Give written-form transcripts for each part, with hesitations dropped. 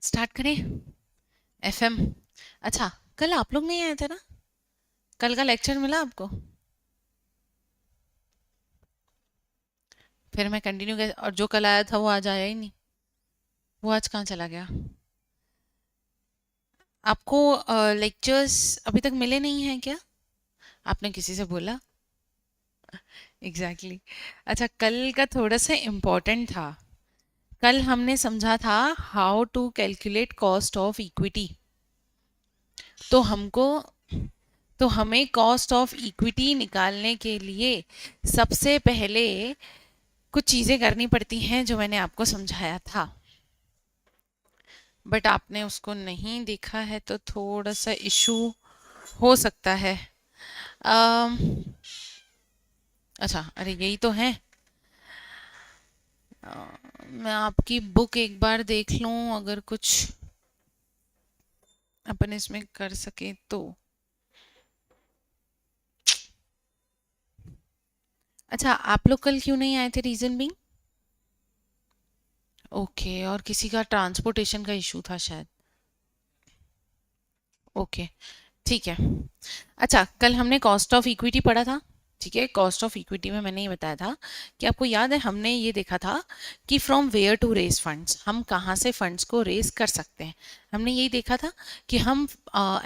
Start करें। FM. अच्छा, कल आप लोग नहीं आए थे ना? कल का लेक्चर मिला आपको? फिर मैं कंटिन्यू कर, और जो कल आया था वो आज आया ही नहीं। वो आज कहाँ चला गया? आपको लेक्चर्स अभी तक मिले नहीं हैं क्या? आपने किसी से बोला? Exactly exactly. अच्छा, कल का थोड़ा सा इम्पोर्टेंट था। कल हमने समझा था how to calculate cost of equity. तो हमको तो हमें कॉस्ट ऑफ इक्विटी निकालने के लिए सबसे पहले कुछ चीज़ें करनी पड़ती हैं जो मैंने आपको समझाया था, बट आपने उसको नहीं देखा है तो थोड़ा सा इशू हो सकता है। अम, अच्छा, अरे यही तो है। मैं आपकी बुक एक बार देख लूं, अगर कुछ अपन इसमें कर सके तो। अच्छा, आप लोग कल क्यों नहीं आए थे? Reason being? ओके, और किसी का ट्रांसपोर्टेशन का इशू था शायद। ओके, ठीक है। अच्छा, कल हमने कॉस्ट ऑफ इक्विटी पढ़ा था। ठीक है, कॉस्ट ऑफ इक्विटी में मैंने ये बताया था कि आपको याद है, हमने ये देखा था कि from where to raise funds, हम कहाँ से फंड्स को रेज कर सकते हैं। हमने यही देखा था कि हम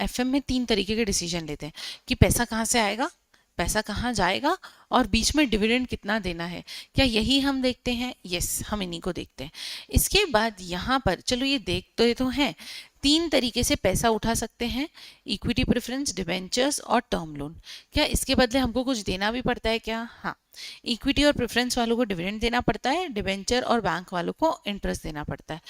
एफएम में 3 तरीके के डिसीजन लेते हैं कि पैसा कहाँ से आएगा, पैसा कहाँ जाएगा, और बीच में डिविडेंड कितना देना है। क्या यही हम देखते हैं? यस, हम इन्हीं को देखते हैं। इसके बाद यहाँ पर चलो ये देखते तो हैं, 3 तरीके से पैसा उठा सकते हैं, इक्विटी प्रेफरेंस, डिबेंचर्स और टर्म लोन। क्या इसके बदले हमको कुछ देना भी पड़ता है क्या? हाँ, इक्विटी और प्रेफरेंस वालों को डिविडेंड देना पड़ता है, डिबेंचर और बैंक वालों को इंटरेस्ट देना पड़ता है।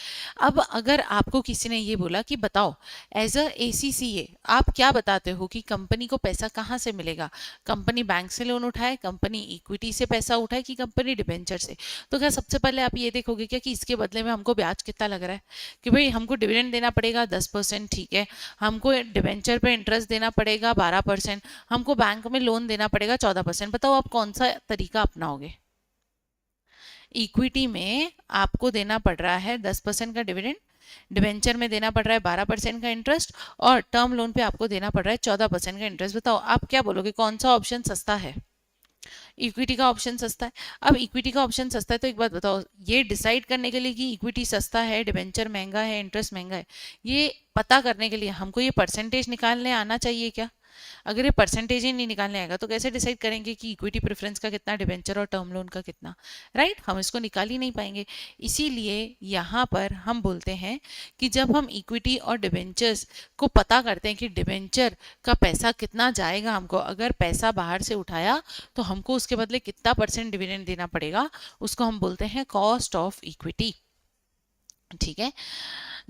अब अगर आपको किसी ने ये बोला कि बताओ एज अ एसीसीए आप क्या बताते हो कि कंपनी को पैसा कहाँ से मिलेगा? कंपनी बैंक से लोन उठाए, कंपनी इक्विटी से पैसा उठाए, कि कंपनी डिबेंचर से? तो क्या सबसे पहले आप ये देखोगे क्या कि इसके बदले में हमको ब्याज कितना लग रहा है? कि भाई हमको डिविडेंड देना पड़ेगा 10%, ठीक है, हमको डिबेंचर पे इंटरेस्ट देना पड़ेगा 12%, हमको बैंक में लोन देना पड़ेगा 14%। बताओ आप कौन सा तरीका अपनाओगे? इक्विटी में आपको देना पड़ रहा है 10% का डिविडेंड, डिबेंचर में देना पड़ रहा है 12% का इंटरेस्ट, और टर्म लोन पे आपको देना पड़ रहा है 14% का इंटरेस्ट। बताओ आप क्या बोलोगे, कौन सा ऑप्शन सस्ता है? इक्विटी का ऑप्शन सस्ता है। अब इक्विटी का ऑप्शन सस्ता है तो एक बात बताओ, ये डिसाइड करने के लिए कि इक्विटी सस्ता है, डिबेंचर महंगा है, इंटरेस्ट महंगा है, ये पता करने के लिए हमको ये परसेंटेज निकालने आना चाहिए क्या? अगर ये परसेंटेज ही नहीं निकालने आएगा तो कैसे डिसाइड करेंगे कि इक्विटी प्रेफरेंस का कितना, डिबेंचर और टर्म लोन का कितना? राइट, हम इसको निकाल ही नहीं पाएंगे। इसीलिए यहाँ पर हम बोलते हैं कि जब हम इक्विटी और डिबेंचर्स को पता करते हैं कि डिबेंचर का पैसा कितना जाएगा हमको, अगर पैसा बाहर से उठाया तो हमको उसके बदले कितना परसेंट डिविडेंड देना पड़ेगा, उसको हम बोलते हैं कॉस्ट ऑफ इक्विटी। ठीक है,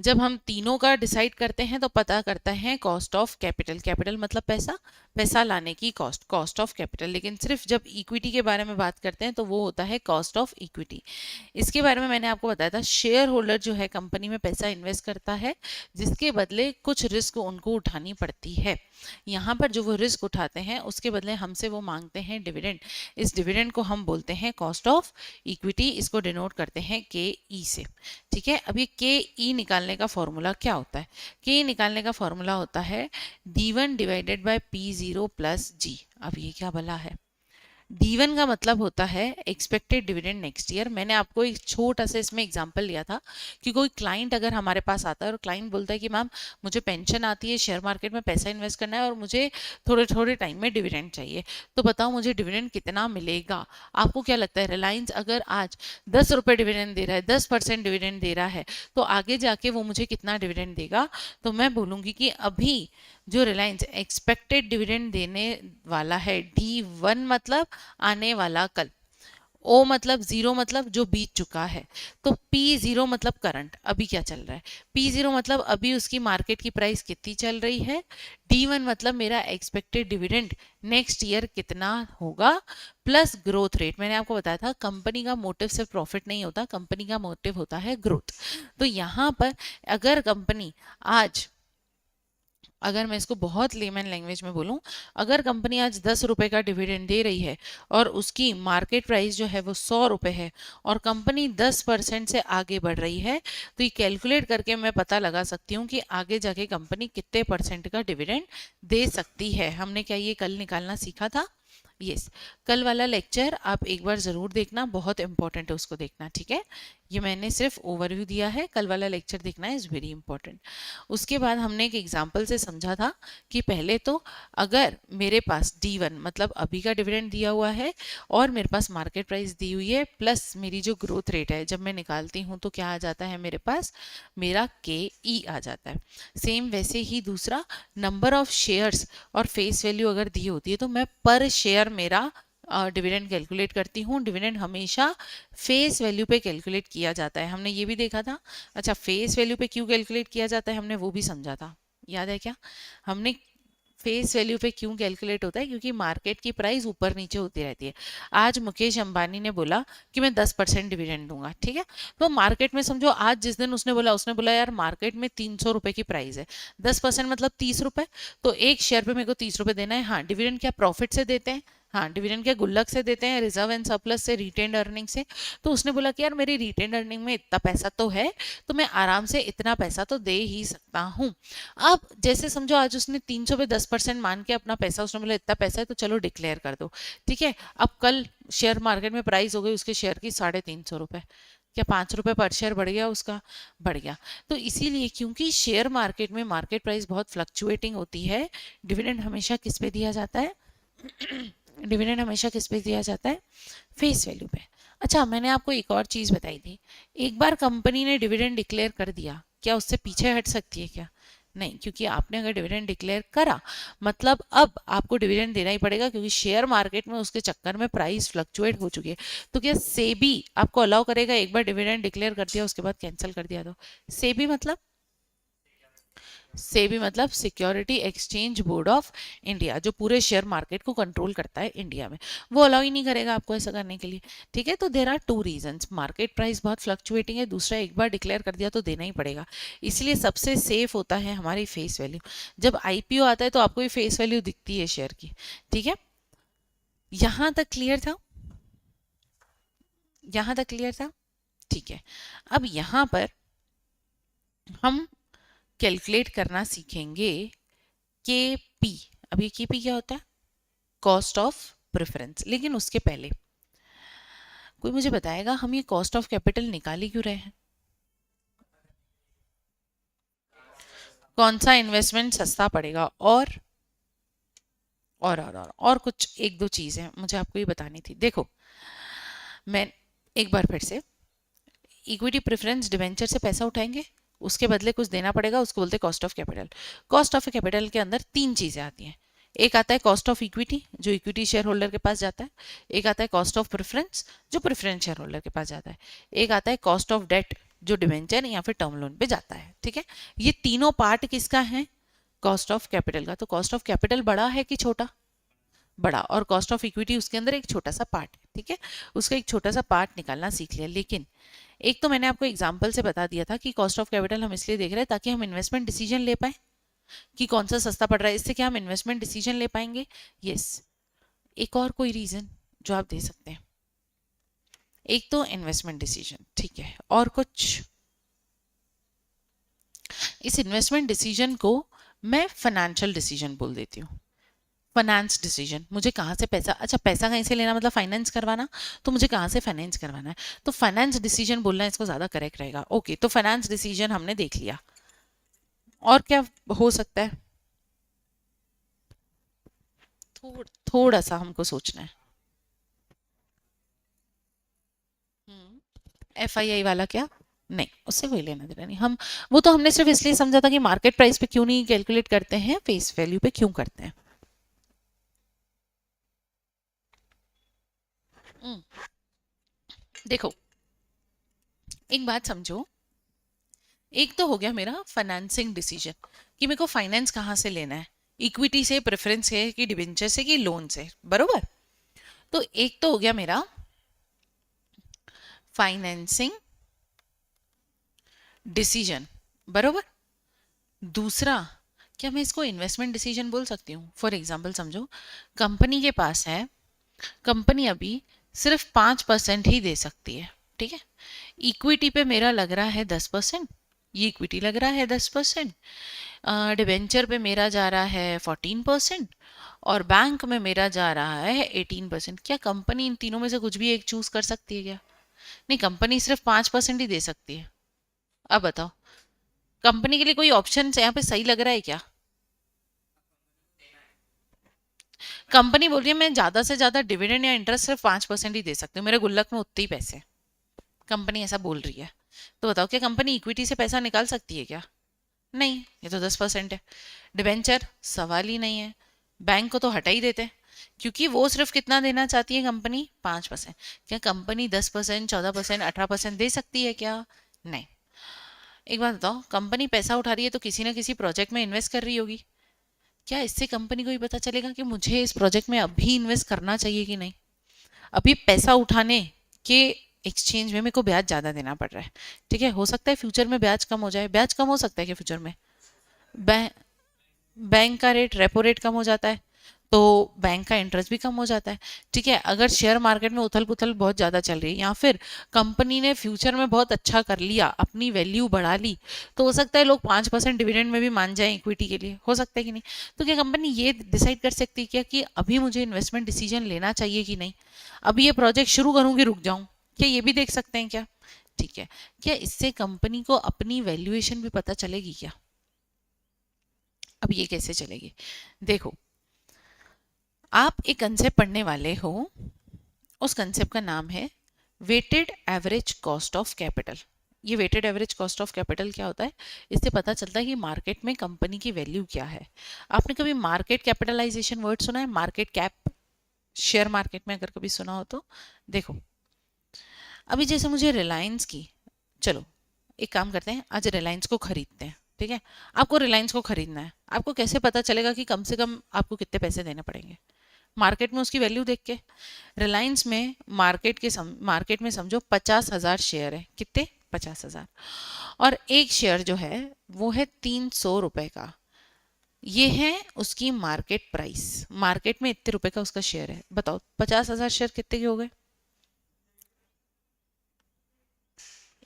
जब हम तीनों का डिसाइड करते हैं तो पता करता है कॉस्ट ऑफ कैपिटल। कैपिटल मतलब पैसा, पैसा लाने की कॉस्ट, कॉस्ट ऑफ कैपिटल। लेकिन सिर्फ जब इक्विटी के बारे में बात करते हैं तो वो होता है कॉस्ट ऑफ इक्विटी। इसके बारे में मैंने आपको बताया था, शेयर होल्डर जो है कंपनी में पैसा इन्वेस्ट करता है, जिसके बदले कुछ रिस्क उनको उठानी पड़ती है। यहाँ पर जो वो रिस्क उठाते हैं उसके बदले हमसे वो मांगते हैं डिविडेंड। इस डिविडेंड को हम बोलते हैं कॉस्ट ऑफ इक्विटी, इसको डिनोट करते हैं के ई से। ठीक है, अब ये के ई निकालने का फॉर्मूला क्या होता है? के ई निकालने का फॉर्मूला होता है D1 divided by P0 plus जी। अब ये क्या भला है? D1 का मतलब होता है एक्सपेक्टेड डिविडेंड नेक्स्ट ईयर। मैंने आपको एक छोटा सा इसमें एग्जांपल लिया था कि कोई क्लाइंट अगर हमारे पास आता है और क्लाइंट बोलता है कि मैम मुझे पेंशन आती है, शेयर मार्केट में पैसा इन्वेस्ट करना है और मुझे थोड़े थोड़े टाइम में डिविडेंड चाहिए, तो बताओ मुझे डिविडेंड कितना मिलेगा? आपको क्या लगता है, रिलायंस अगर आज 10 रुपये डिविडेंड दे रहा है, 10% डिविडेंड दे रहा है, तो आगे जाके वो मुझे कितना डिविडेंड देगा? तो मैं बोलूँगी कि अभी जो रिलायंस एक्सपेक्टेड डिविडेंड देने वाला है, D1 मतलब आने वाला कल, ओ मतलब जीरो मतलब जो बीत चुका है, तो P0 मतलब करंट, अभी क्या चल रहा है, P0 मतलब अभी उसकी मार्केट की प्राइस कितनी चल रही है, D1 मतलब मेरा एक्सपेक्टेड डिविडेंड नेक्स्ट ईयर कितना होगा, प्लस ग्रोथ रेट। मैंने आपको बताया था कंपनी का मोटिव सिर्फ प्रॉफिट नहीं होता, कंपनी का मोटिव होता है ग्रोथ। तो यहाँ पर अगर कंपनी आज अगर मैं इसको बहुत लेमन लैंग्वेज में बोलूं, अगर कंपनी आज 10 रुपए का डिविडेंड दे रही है और उसकी मार्केट प्राइस जो है वो 100 रुपए है और कंपनी 10% से आगे बढ़ रही है, तो ये कैलकुलेट करके मैं पता लगा सकती हूँ कि आगे जाके कंपनी कितने परसेंट का डिविडेंड दे सकती है। हमने क्या ये कल निकालना सीखा था? यस। कल वाला लेक्चर आप एक बार ज़रूर देखना, बहुत इंपॉर्टेंट है उसको देखना, ठीक है? ये मैंने सिर्फ ओवरव्यू दिया है, कल वाला लेक्चर देखना इज़ वेरी इंपॉर्टेंट। उसके बाद हमने एक एग्जांपल से समझा था कि पहले तो अगर मेरे पास D1 मतलब अभी का डिविडेंड दिया हुआ है और मेरे पास मार्केट प्राइस दी हुई है प्लस मेरी जो ग्रोथ रेट है, जब मैं निकालती हूँ तो क्या आ जाता है मेरे पास? मेरा KE आ जाता है। सेम वैसे ही दूसरा, नंबर ऑफ शेयर्स और फेस वैल्यू अगर दी होती है तो मैं पर शेयर मेरा डिविडेंड कैलकुलेट करती हूँ। डिविडेंड हमेशा फेस वैल्यू पे कैलकुलेट किया जाता है, हमने ये भी देखा था। अच्छा, फेस वैल्यू पे क्यों कैलकुलेट किया जाता है हमने वो भी समझा था, याद है क्या? हमने फेस वैल्यू पे क्यों कैलकुलेट होता है? क्योंकि मार्केट की प्राइस ऊपर नीचे होती रहती है। आज मुकेश अंबानी ने बोला कि मैं 10% डिविडेंड दूंगा, ठीक है? तो मार्केट में समझो आज जिस दिन उसने बोला यार मार्केट में 300 रुपए की प्राइस है, 10% मतलब 30 रुपए, तो एक शेयर पे मेरे को 30 रुपए देना है। हाँ, डिविडेंड क्या प्रॉफिट से देते हैं? हाँ, डिविडेंड क्या गुल्लक से देते हैं, रिजर्व एंड सरप्लस से, रिटेन्ड अर्निंग से। तो उसने बोला कि यार मेरी रिटेन्ड अर्निंग में इतना पैसा तो है, तो मैं आराम से इतना पैसा तो दे ही सकता हूँ। अब जैसे समझो आज उसने 300 पे 10% मान के अपना पैसा, उसने बोला इतना पैसा है तो चलो डिक्लेयर कर दो, ठीक है? अब कल शेयर मार्केट में प्राइस हो गई उसके शेयर की 350 रुपए, क्या 5 रुपए पर शेयर बढ़ गया उसका? बढ़ गया। तो इसीलिए क्योंकि शेयर मार्केट में मार्केट प्राइस बहुत फ्लक्चुएटिंग होती है, डिविडेंड हमेशा किस पे दिया जाता है? डिविडेंड हमेशा किस पे दिया जाता है? फेस वैल्यू पे। अच्छा, मैंने आपको एक और चीज बताई थी, एक बार कंपनी ने डिविडेंड डिक्लेयर कर दिया, क्या उससे पीछे हट सकती है क्या? नहीं, क्योंकि आपने अगर डिविडेंड डिक्लेयर करा मतलब अब आपको डिविडेंड देना ही पड़ेगा, क्योंकि शेयर मार्केट में उसके चक्कर में प्राइस फ्लक्चुएट हो चुकी है। तो क्या सेबी आपको अलाउ करेगा एक बार डिविडेंड डिक्लेयर कर दिया उसके बाद कैंसिल कर दिया? तो सेबी मतलब, सेबी मतलब security exchange board of India, जो पूरे शेयर मार्केट को कंट्रोल करता है इंडिया में, वो अलाउ ही नहीं करेगा आपको ऐसा करने के लिए, ठीक है? तो there are two reasons, market price बहुत फ्लक्चुएटिंग है, दूसरा एक बार डिक्लेयर कर दिया तो देना ही पड़ेगा। इसलिए सबसे सेफ होता है हमारी फेस वैल्यू। जब आईपीओ आता है तो आपको ये फेस वैल्यू दिखती है शेयर की, ठीक है? यहां तक क्लियर था? यहां तक क्लियर था? ठीक है। अब यहां पर हम कैलकुलेट करना सीखेंगे के पी। अब ये के पी क्या होता है? Cost of preference. लेकिन उसके पहले कोई मुझे बताएगा हम ये कॉस्ट ऑफ कैपिटल निकाल ही क्यों रहे हैं? कौन सा इन्वेस्टमेंट सस्ता पड़ेगा? और कुछ एक दो चीज है मुझे आपको ये बतानी थी। देखो, मैं एक बार फिर से, इक्विटी प्रेफरेंस डिवेंचर से पैसा उठाएंगे, उसके बदले कुछ देना पड़ेगा, उसको बोलते हैं cost of capital. Cost of capital के अंदर तीन चीजें आती हैं। एक आता है कॉस्ट ऑफ इक्विटी, जो इक्विटी शेयर होल्डर के पास जाता है। एक आता है कॉस्ट ऑफ प्रेफरेंस, जो प्रेफरेंस शेयर होल्डर के पास जाता है। एक आता है कॉस्ट ऑफ डेट, जो डिवेंचर या फिर टर्म लोन पे जाता है, ठीक है? ये तीनों पार्ट किसका है? कॉस्ट ऑफ कैपिटल का। तो कॉस्ट ऑफ कैपिटल बड़ा है कि छोटा? बड़ा। और कॉस्ट ऑफ इक्विटी उसके अंदर एक छोटा सा पार्ट है, ठीक है? उसका एक छोटा सा पार्ट निकालना सीख लिया। लेकिन एक तो मैंने आपको एग्जाम्पल से बता दिया था कि कॉस्ट ऑफ कैपिटल हम इसलिए देख रहे हैं ताकि हम इन्वेस्टमेंट डिसीजन ले पाए कि कौन सा सस्ता पड़ रहा है, इससे क्या हम इन्वेस्टमेंट डिसीजन ले पाएंगे? यस। एक और कोई रीजन जो आप दे सकते हैं? एक तो इन्वेस्टमेंट डिसीजन, ठीक है, और कुछ? इस इन्वेस्टमेंट डिसीजन को मैं फाइनेंशियल डिसीजन बोल देती हूँ। फाइनेंस डिसीजन, मुझे कहाँ से पैसा, अच्छा पैसा कहीं से लेना मतलब फाइनेंस करवाना, तो मुझे कहाँ से फाइनेंस करवाना है, तो फाइनेंस डिसीजन बोलना इसको ज़्यादा करेक्ट रहेगा। ओके, तो फाइनेंस डिसीजन हमने देख लिया। और क्या हो सकता है? थोड़ा सा हमको सोचना है। FII वाला क्या? नहीं, उससे कोई लेना देना नहीं। हम वो तो हमने सिर्फ इसलिए समझा था कि मार्केट प्राइस पे क्यों नहीं कैलकुलेट करते हैं, फेस वैल्यू पे क्यों करते हैं। हम्म, देखो, एक बात समझो, एक तो हो गया मेरा फाइनेंसिंग डिसीजन कि मेरे को फाइनेंस कहाँ से लेना है, इक्विटी से, प्रेफरेंस से, कि डिबेंचर से, कि लोन से, बरोबर? तो एक तो हो गया मेरा फाइनेंसिंग डिसीजन, बरोबर? दूसरा क्या मैं इसको इन्वेस्टमेंट डिसीजन बोल सकती हूँ? फॉर एग्जाम्पल समझो, कंपनी के पास है, कंपनी अभी सिर्फ 5% ही दे सकती है, ठीक है। इक्विटी पे मेरा लग रहा है 10%, ये इक्विटी लग रहा है 10%, डिबेंचर पे मेरा जा रहा है 14%, और बैंक में मेरा जा रहा है 18%। क्या कंपनी इन तीनों में से कुछ भी एक चूज कर सकती है क्या? नहीं, कंपनी सिर्फ 5% ही दे सकती है। अब बताओ, कंपनी के लिए कोई ऑप्शन यहाँ पे सही लग रहा है क्या? कंपनी बोल रही है मैं ज्यादा से ज्यादा डिविडेंड या इंटरेस्ट सिर्फ 5% ही दे सकती हूँ, मेरे गुल्लक में उतने ही पैसे। कंपनी ऐसा बोल रही है, तो बताओ क्या कंपनी इक्विटी से पैसा निकाल सकती है क्या? नहीं, ये तो 10% है। डिबेंचर सवाल ही नहीं है, बैंक को तो हटा ही देते, क्योंकि वो सिर्फ कितना देना चाहती है कंपनी? 5%। क्या कंपनी 10%, 14%, 18% दे सकती है क्या? नहीं। एक बात बताओ, कंपनी पैसा उठा रही है तो किसी ना किसी प्रोजेक्ट में इन्वेस्ट कर रही होगी, क्या इससे कंपनी को ही पता चलेगा कि मुझे इस प्रोजेक्ट में अभी इन्वेस्ट करना चाहिए कि नहीं? अभी पैसा उठाने के एक्सचेंज में मेरे को ब्याज ज़्यादा देना पड़ रहा है, ठीक है। हो सकता है फ्यूचर में ब्याज कम हो जाए, ब्याज कम हो सकता है कि फ्यूचर में बैंक का रेट, रेपो रेट कम हो जाता है, तो बैंक का इंटरेस्ट भी कम हो जाता है, ठीक है। अगर शेयर मार्केट में उथल पुथल बहुत ज़्यादा चल रही है, या फिर कंपनी ने फ्यूचर में बहुत अच्छा कर लिया, अपनी वैल्यू बढ़ा ली, तो हो सकता है लोग 5% डिविडेंड में भी मान जाएं इक्विटी के लिए, हो सकता है कि नहीं? तो क्या कंपनी ये डिसाइड कर सकती है क्या कि अभी मुझे इन्वेस्टमेंट डिसीजन लेना चाहिए कि नहीं, अभी ये प्रोजेक्ट शुरू करूँगी रुक जाऊँ? क्या ये भी देख सकते हैं क्या? ठीक है। क्या इससे कंपनी को अपनी वैल्यूएशन भी पता चलेगी क्या? अब ये कैसे चलेगी? देखो, आप एक कंसेप्ट पढ़ने वाले हो, उस कंसेप्ट का नाम है weighted average cost of capital. ये weighted average cost of capital क्या होता है? इससे पता चलता है कि मार्केट में कंपनी की वैल्यू क्या है। आपने कभी मार्केट कैपिटलाइजेशन वर्ड सुना है? मार्केट कैप, शेयर मार्केट में अगर कभी सुना हो तो देखो, अभी जैसे मुझे रिलायंस की, चलो एक काम करते हैं, आज रिलायंस को खरीदते हैं, ठीक है। आपको रिलायंस को खरीदना है, आपको कैसे पता चलेगा कि कम से कम आपको कितने पैसे देने पड़ेंगे? मार्केट में उसकी वैल्यू देख के। रिलायंस में मार्केट में समझो 50,000 शेयर है, कितने? 50,000। और एक शेयर जो है वो है 300 रुपए का, ये है उसकी मार्केट प्राइस। मार्केट में इतने रुपए का उसका शेयर है, बताओ 50,000 शेयर कितने के हो गए?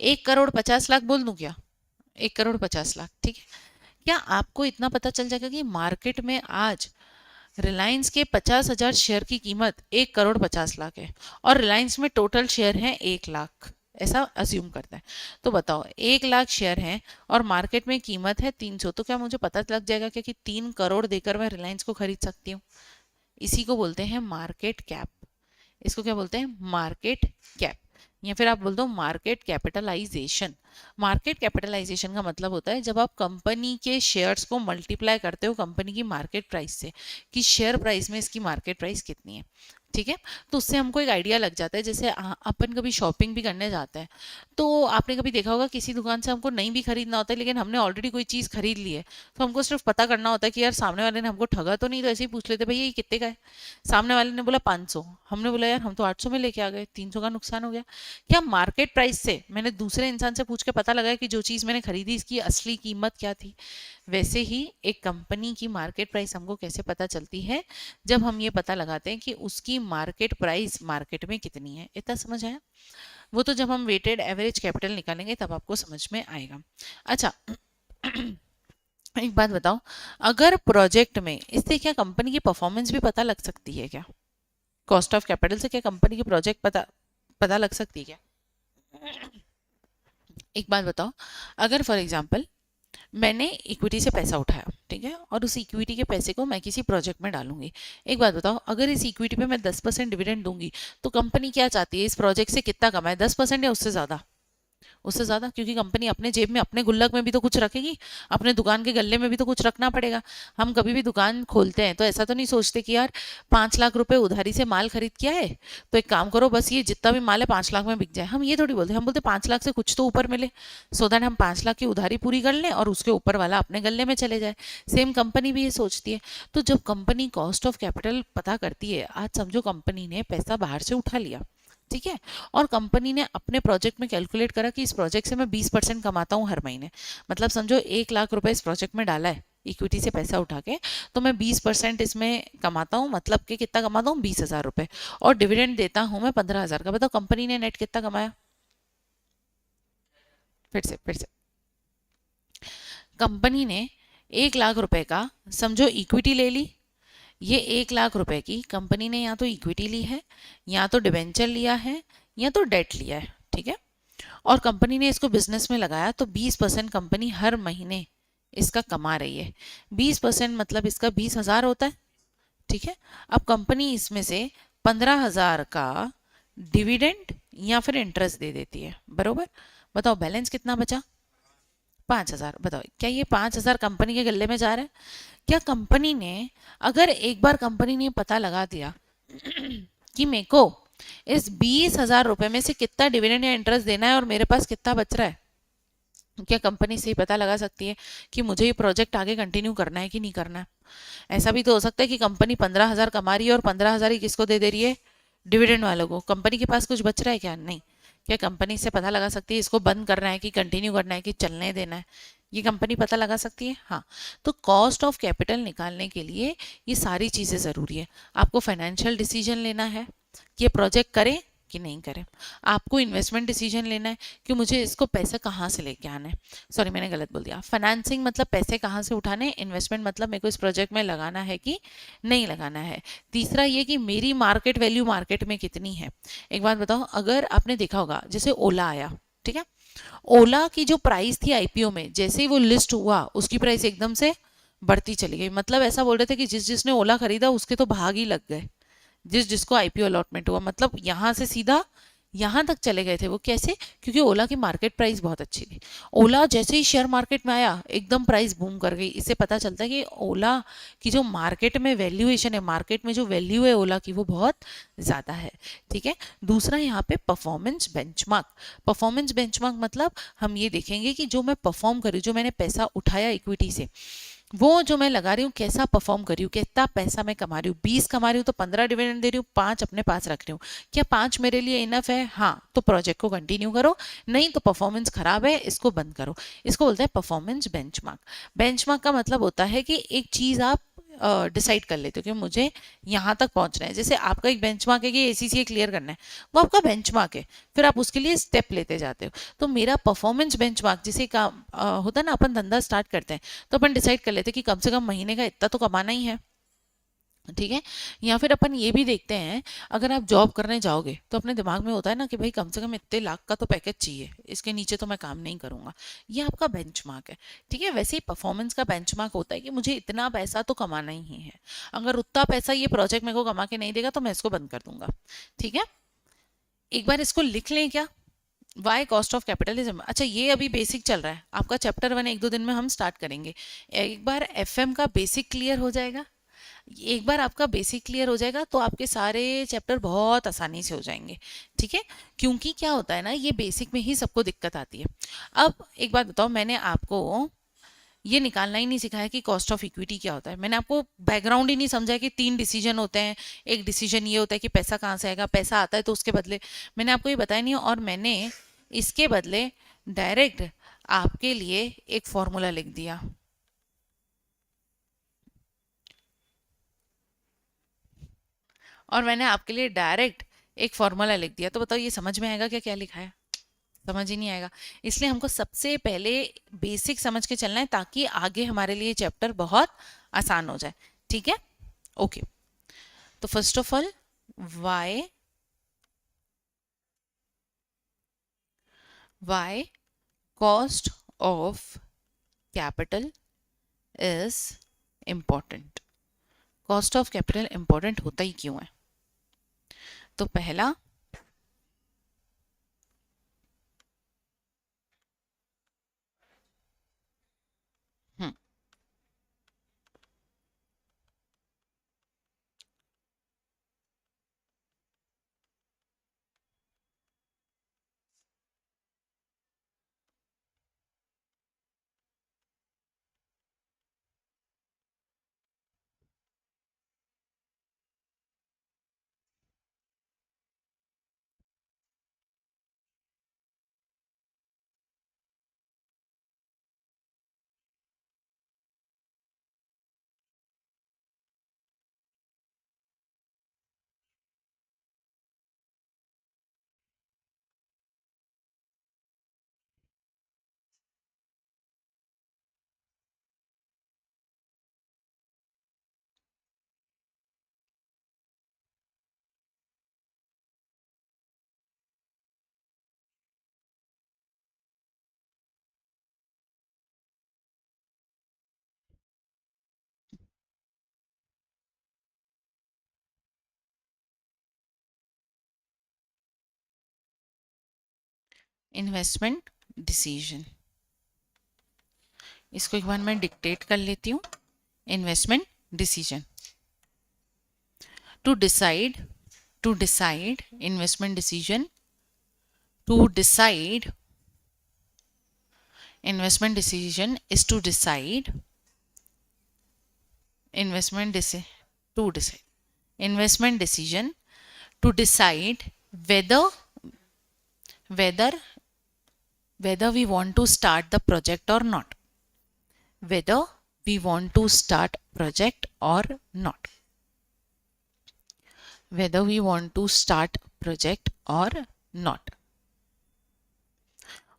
1,50,00,000 बोल दूं क्या? 1,50,00,000, ठीक है। क्या आपको इतना पता चल जाएगा कि मार्केट में आज रिलायंस के 50,000 शेयर की कीमत 1,50,00,000 है, और रिलायंस में टोटल शेयर हैं 1,00,000, ऐसा अज्यूम करते हैं। तो बताओ 1,00,000 शेयर हैं और मार्केट में कीमत है 300, तो क्या मुझे पता लग जाएगा क्या कि 3 करोड़ देकर मैं रिलायंस को खरीद सकती हूँ? इसी को बोलते हैं मार्केट कैप। इसको क्या बोलते हैं? मार्केट कैप, या फिर आप बोल दो मार्केट कैपिटलाइजेशन। मार्केट कैपिटलाइजेशन का मतलब होता है जब आप कंपनी के शेयर्स को मल्टीप्लाई करते हो कंपनी की मार्केट प्राइस से, कि शेयर प्राइस में इसकी मार्केट प्राइस कितनी है, ठीक है। तो उससे हमको एक आइडिया लग जाता है। जैसे अपन कभी शॉपिंग भी करने जाते हैं, तो आपने कभी देखा होगा किसी दुकान से हमको नहीं भी खरीदना होता है, लेकिन हमने ऑलरेडी कोई चीज़ खरीद ली है, तो हमको सिर्फ पता करना होता है कि यार सामने वाले ने हमको ठगा तो नहीं, तो ऐसे ही पूछ लेते भैया ये कितने का है। सामने वाले ने बोला 500, हमने बोला यार हम तो 800 में लेके आ गए, 300 का नुकसान हो गया। क्या मार्केट प्राइस से मैंने दूसरे इंसान से पूछ के पता लगाया कि जो चीज़ मैंने खरीदी इसकी असली कीमत क्या थी? वैसे ही एक कंपनी की मार्केट प्राइस हमको कैसे पता चलती है? जब हम ये पता लगाते हैं कि उसकी मार्केट प्राइस मार्केट में कितनी है। इतना समझ आया? वो तो जब हम वेटेड एवरेज कैपिटल निकालेंगे तब आपको समझ में आएगा। अच्छा, एक बात बताओ, अगर प्रोजेक्ट में इससे क्या कंपनी की परफॉर्मेंस भी पता लग सकती है क्या? कॉस्ट ऑफ कैपिटल से क्या कंपनी की प्रोजेक्ट पता पता लग सकती है क्या? एक बात बताओ, अगर फॉर एग्जांपल मैंने इक्विटी से पैसा उठाया, ठीक है, और उस इक्विटी के पैसे को मैं किसी प्रोजेक्ट में डालूंगी। एक बात बताओ, अगर इस इक्विटी पे मैं 10% डिविडेंड दूंगी, तो कंपनी क्या चाहती है? इस प्रोजेक्ट से कितना कमाए? 10% या उससे ज़्यादा? उससे ज़्यादा, क्योंकि कंपनी अपने जेब में, अपने गुल्लक में भी तो कुछ रखेगी, अपने दुकान के गल्ले में भी तो कुछ रखना पड़ेगा। हम कभी भी दुकान खोलते हैं तो ऐसा तो नहीं सोचते कि यार 5 लाख रुपए उधारी से माल खरीद किया है, तो एक काम करो बस ये जितना भी माल है 5 लाख में बिक जाए। हम ये थोड़ी बोलते, हम बोलते 5 लाख से कुछ तो ऊपर मिले, सो दैट हम 5 लाख की उधारी पूरी कर लें और उसके ऊपर वाला अपने गल्ले में चले जाए। सेम कंपनी भी ये सोचती है। तो जब कंपनी कॉस्ट ऑफ कैपिटल पता करती है, आज समझो कंपनी ने पैसा बाहर से उठा लिया, ठीक है, और कंपनी ने अपने प्रोजेक्ट में कैलकुलेट करा कि इस प्रोजेक्ट से मैं 20% कमाता हूँ हर महीने, मतलब समझो 1 लाख रुपए इस प्रोजेक्ट में डाला है, इक्विटी से पैसा उठा के, तो मैं 20% इसमें कमाता हूँ, मतलब कि कितना कमाता हूँ, 20,000 रुपये, और डिविडेंड देता हूँ मैं 15,000 का। बताओ कंपनी ने नेट कितना कमाया? फिर से कंपनी ने 1 लाख रुपए का समझो इक्विटी ले ली। ये 1 लाख रुपए की कंपनी ने या तो इक्विटी ली है, या तो डिबेंचर लिया है, या तो डेट लिया है, ठीक है। और कंपनी ने इसको बिजनेस में लगाया, तो 20% कंपनी हर महीने इसका कमा रही है। 20% मतलब इसका 20,000 होता है, ठीक है। अब कंपनी इसमें से 15,000 का डिविडेंड या फिर इंटरेस्ट दे देती है, बरोबर। बताओ बैलेंस कितना बचा? 5,000। बताओ क्या ये 5,000 कंपनी के गले में जा रहा है? क्या कंपनी ने, अगर एक बार कंपनी ने पता लगा दिया कि मेरे को इस 20,000 रुपए में से कितना डिविडेंड या इंटरेस्ट देना है और मेरे पास कितना बच रहा है, क्या कंपनी से ही पता लगा सकती है कि मुझे ये प्रोजेक्ट आगे कंटिन्यू करना है कि नहीं करना है? ऐसा भी तो हो सकता है कि कंपनी 15,000 कमा रही है और 15,000 ही किसको दे दे रही है? डिविडेंड वालों को। कंपनी के पास कुछ बच रहा है क्या? नहीं। क्या कंपनी से पता लगा सकती है इसको बंद करना है कि कंटिन्यू करना है कि चलने देना है? ये कंपनी पता लगा सकती है, हाँ। तो कॉस्ट ऑफ कैपिटल निकालने के लिए ये सारी चीज़ें ज़रूरी है। आपको फाइनेंशियल डिसीजन लेना है कि ये प्रोजेक्ट करें कि नहीं करें। आपको इन्वेस्टमेंट डिसीजन लेना है कि मुझे इसको पैसा कहाँ से लेके आना है। सॉरी मैंने गलत बोल दिया। फाइनेंसिंग मतलब पैसे कहाँ से उठाने, इन्वेस्टमेंट मतलब मेरे को इस प्रोजेक्ट में लगाना है कि नहीं लगाना है। तीसरा ये कि मेरी मार्केट वैल्यू मार्केट में कितनी है। एक बात बताओ, अगर आपने देखा होगा जैसे ओला आया, ठीक है। ओला की जो प्राइस थी आईपीओ में, जैसे ही वो लिस्ट हुआ उसकी प्राइस एकदम से बढ़ती चली गई। मतलब ऐसा बोल रहे थे कि जिसने ओला खरीदा उसके तो भाग ही लग गए, जिसको आईपीओ अलॉटमेंट हुआ, मतलब यहाँ से सीधा यहाँ तक चले गए थे वो। कैसे? क्योंकि ओला की मार्केट प्राइस बहुत अच्छी थी। ओला जैसे ही शेयर मार्केट में आया एकदम प्राइस बूम कर गई। इससे पता चलता है कि ओला की जो मार्केट में वैल्यूएशन है, मार्केट में जो वैल्यू है ओला की, वो बहुत ज़्यादा है, ठीक है। दूसरा यहाँ पे परफॉर्मेंस बेंचमार्क। परफॉर्मेंस बेंचमार्क मतलब हम ये देखेंगे कि जो मैं परफॉर्म करी, जो मैंने पैसा उठाया इक्विटी से, वो जो मैं लगा रही हूँ कैसा परफॉर्म कर रही हूँ, कितना पैसा मैं कमा रही हूँ। 20 कमा रही हूँ तो 15 डिविडेंड दे रही हूँ, 5 अपने पास रख रही हूँ। क्या 5 मेरे लिए इनफ है? हाँ, तो प्रोजेक्ट को कंटिन्यू करो, नहीं तो परफॉर्मेंस खराब है इसको बंद करो। इसको बोलते हैं परफॉर्मेंस बेंचमार्क। बेंचमार्क का मतलब होता है कि एक चीज़ आप डिसाइड कर लेते हो कि मुझे यहाँ तक पहुँचना है। जैसे आपका एक बेंचमार्क है कि एसीसीए क्लियर करना है, वो आपका बेंचमार्क है, फिर आप उसके लिए स्टेप लेते जाते हो। तो मेरा परफॉर्मेंस बेंचमार्क, जिसे काम होता है ना, अपन धंधा स्टार्ट करते हैं तो अपन डिसाइड कर लेते हैं कि कम से कम महीने का इतना तो कमाना ही है, ठीक है। या फिर अपन ये भी देखते हैं, अगर आप जॉब करने जाओगे तो अपने दिमाग में होता है ना कि भाई कम से कम इतने लाख का तो पैकेज चाहिए, इसके नीचे तो मैं काम नहीं करूंगा। ये आपका बेंचमार्क है, ठीक है। वैसे ही परफॉर्मेंस का बेंचमार्क होता है कि मुझे इतना पैसा तो कमाना ही है, अगर उतना पैसा ये प्रोजेक्ट मेरे को कमा के नहीं देगा तो मैं इसको बंद कर दूंगा, ठीक है। एक बार इसको लिख लें क्या, वाई कॉस्ट ऑफ कैपिटलिज्म। अच्छा ये अभी बेसिक चल रहा है आपका, चैप्टर 1 1 2 दिन में हम स्टार्ट करेंगे। एक बार एफएम का बेसिक क्लियर हो जाएगा, एक बार आपका बेसिक क्लियर हो जाएगा तो आपके सारे चैप्टर बहुत आसानी से हो जाएंगे, ठीक है। क्योंकि क्या होता है ना, ये बेसिक में ही सबको दिक्कत आती है। अब एक बात बताओ, मैंने आपको ये निकालना ही नहीं सिखाया कि कॉस्ट ऑफ इक्विटी क्या होता है। मैंने आपको बैकग्राउंड ही नहीं समझाया कि 3 डिसीजन होते हैं। एक डिसीजन ये होता है कि पैसा कहाँ से आएगा, पैसा आता है तो उसके बदले, मैंने आपको ये बताया नहीं। और मैंने इसके बदले डायरेक्ट आपके लिए एक फॉर्मूला लिख दिया, और मैंने आपके लिए डायरेक्ट एक फॉर्मूला लिख दिया। तो बताओ ये समझ में आएगा क्या, क्या लिखा है? समझ ही नहीं आएगा। इसलिए हमको सबसे पहले बेसिक समझ के चलना है ताकि आगे हमारे लिए चैप्टर बहुत आसान हो जाए, ठीक है। ओके, तो first of all, why why cost of capital is important. Cost of capital important होता ही क्यों है? तो पहला, हम्म इन्वेस्टमेंट डिसीजन, इसको एक बार मैं डिक्टेट कर लेती हूँ. Investment decision, to decide, investment decision, to decide, investment decision is to decide, investment decision to decide whether we want to start the project or not, whether we want to start project or not, whether we want to start project or not.